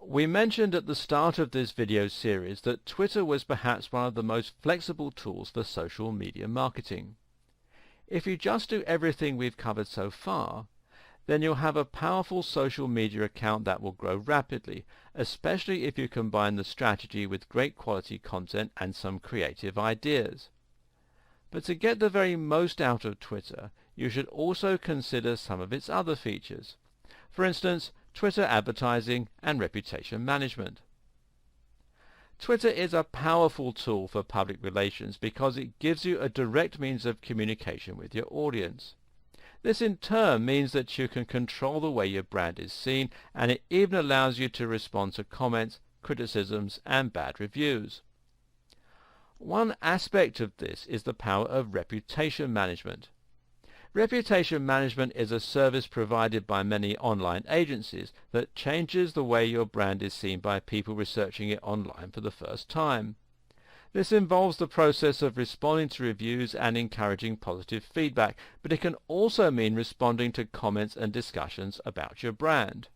We mentioned at the start of this video series that Twitter was perhaps one of the most flexible tools for social media marketing. If you just do everything we've covered so far, then you'll have a powerful social media account that will grow rapidly, especially if you combine the strategy with great quality content and some creative ideas. But to get the very most out of Twitter, you should also consider some of its other features. For instance, Twitter advertising and reputation management. Twitter is a powerful tool for public relations because it gives you a direct means of communication with your audience. This in turn means that you can control the way your brand is seen, and it even allows you to respond to comments, criticisms, and bad reviews. One aspect of this is the power of reputation management. Reputation management is a service provided by many online agencies that changes the way your brand is seen by people researching it online for the first time. This involves the process of responding to reviews and encouraging positive feedback, but it can also mean responding to comments and discussions about your brand.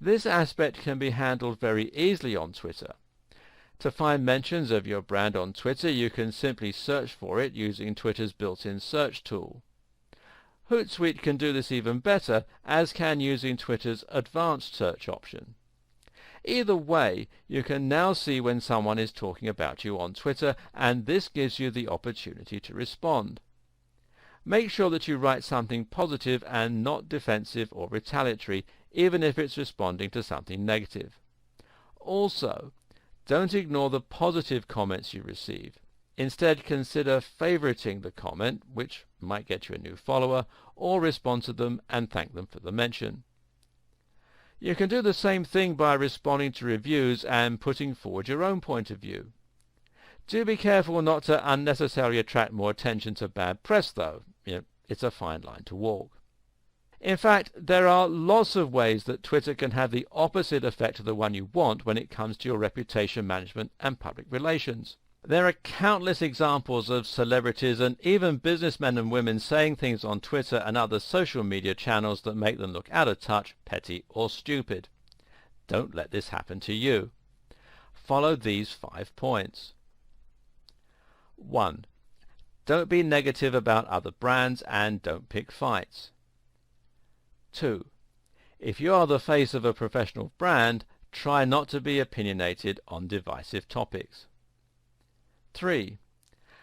This aspect can be handled very easily on Twitter. To find mentions of your brand on Twitter, you can simply search for it using Twitter's built-in search tool. Hootsuite can do this even better, as can using Twitter's advanced search option. Either way, you can now see when someone is talking about you on Twitter, and this gives you the opportunity to respond. Make sure that you write something positive and not defensive or retaliatory, even if it's responding to something negative. Also, don't ignore the positive comments you receive. Instead, consider favoriting the comment, which might get you a new follower, or respond to them and thank them for the mention. You can do the same thing by responding to reviews and putting forward your own point of view. Do be careful not to unnecessarily attract more attention to bad press, though. It's a fine line to walk. In fact, there are lots of ways that Twitter can have the opposite effect of the one you want when it comes to your reputation management and public relations. There are countless examples of celebrities and even businessmen and women saying things on Twitter and other social media channels that make them look out of touch, petty, or stupid. Don't let this happen to you. Follow these 5 points. 1. Don't be negative about other brands and don't pick fights. 2. If you are the face of a professional brand, try not to be opinionated on divisive topics. 3.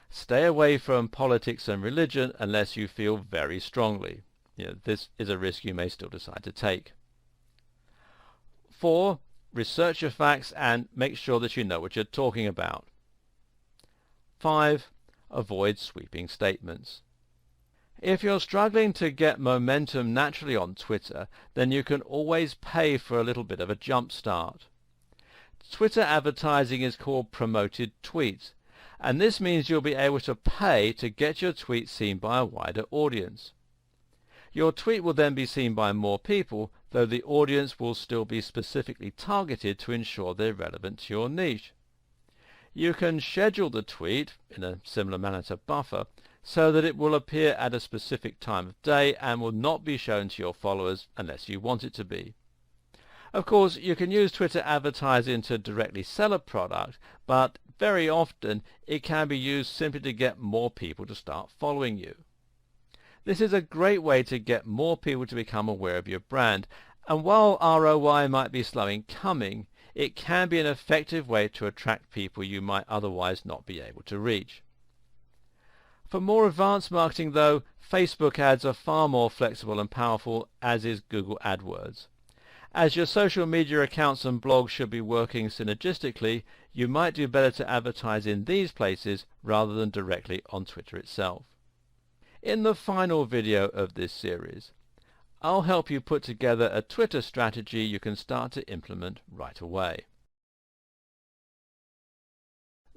Stay away from politics and religion unless you feel very strongly. This is a risk you may still decide to take. 4. Research your facts and make sure that you know what you're talking about. 5. Avoid sweeping statements. If you're struggling to get momentum naturally on Twitter, then you can always pay for a little bit of a jump start. Twitter advertising is called promoted tweets, and this means you'll be able to pay to get your tweet seen by a wider audience. Your tweet will then be seen by more people, though the audience will still be specifically targeted to ensure they're relevant to your niche. You can schedule the tweet, in a similar manner to Buffer, so that it will appear at a specific time of day and will not be shown to your followers unless you want it to be. Of course, you can use Twitter advertising to directly sell a product, but very often it can be used simply to get more people to start following you. This is a great way to get more people to become aware of your brand, and while ROI might be slow in coming, it can be an effective way to attract people you might otherwise not be able to reach. For more advanced marketing, though, Facebook ads are far more flexible and powerful, as is Google AdWords. As your social media accounts and blogs should be working synergistically, you might do better to advertise in these places rather than directly on Twitter itself. In the final video of this series, I'll help you put together a Twitter strategy you can start to implement right away.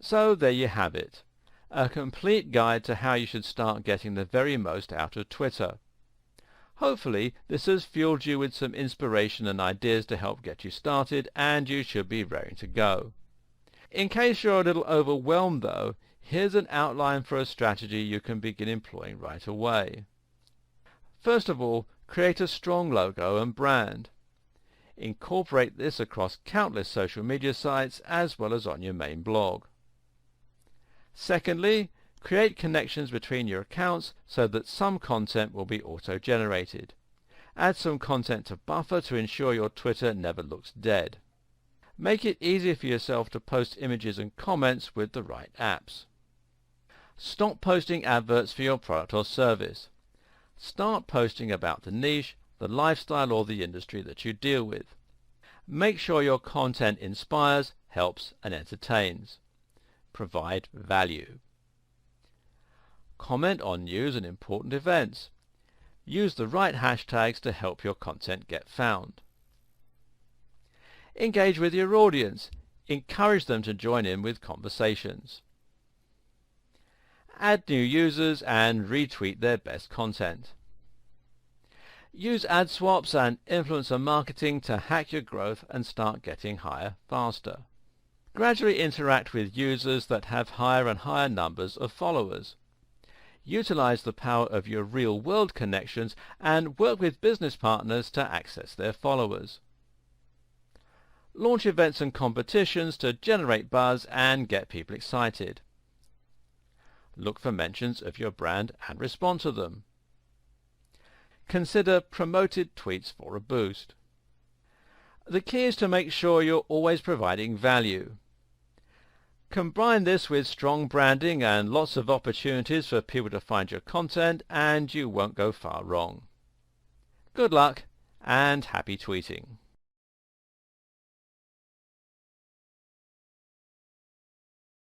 So there you have it, a complete guide to how you should start getting the very most out of Twitter. Hopefully this has fueled you with some inspiration and ideas to help get you started, and you should be raring to go. In case you're a little overwhelmed though, here's an outline for a strategy you can begin employing right away. First of all, create a strong logo and brand. Incorporate this across countless social media sites as well as on your main blog. Secondly, create connections between your accounts so that some content will be auto-generated. Add some content to buffer to ensure your Twitter never looks dead. Make it easy for yourself to post images and comments with the right apps. Stop posting adverts for your product or service. Start posting about the niche, the lifestyle or the industry that you deal with. Make sure your content inspires, helps and entertains. Provide value. Comment on news and important events. Use the right hashtags to help your content get found. Engage with your audience. Encourage them to join in with conversations. Add new users and retweet their best content. Use ad swaps and influencer marketing to hack your growth and start getting higher faster. Gradually interact with users that have higher and higher numbers of followers. Utilize the power of your real-world connections and work with business partners to access their followers. Launch events and competitions to generate buzz and get people excited. Look for mentions of your brand and respond to them. Consider promoted tweets for a boost. The key is to make sure you're always providing value. Combine this with strong branding and lots of opportunities for people to find your content, and you won't go far wrong. Good luck and happy tweeting.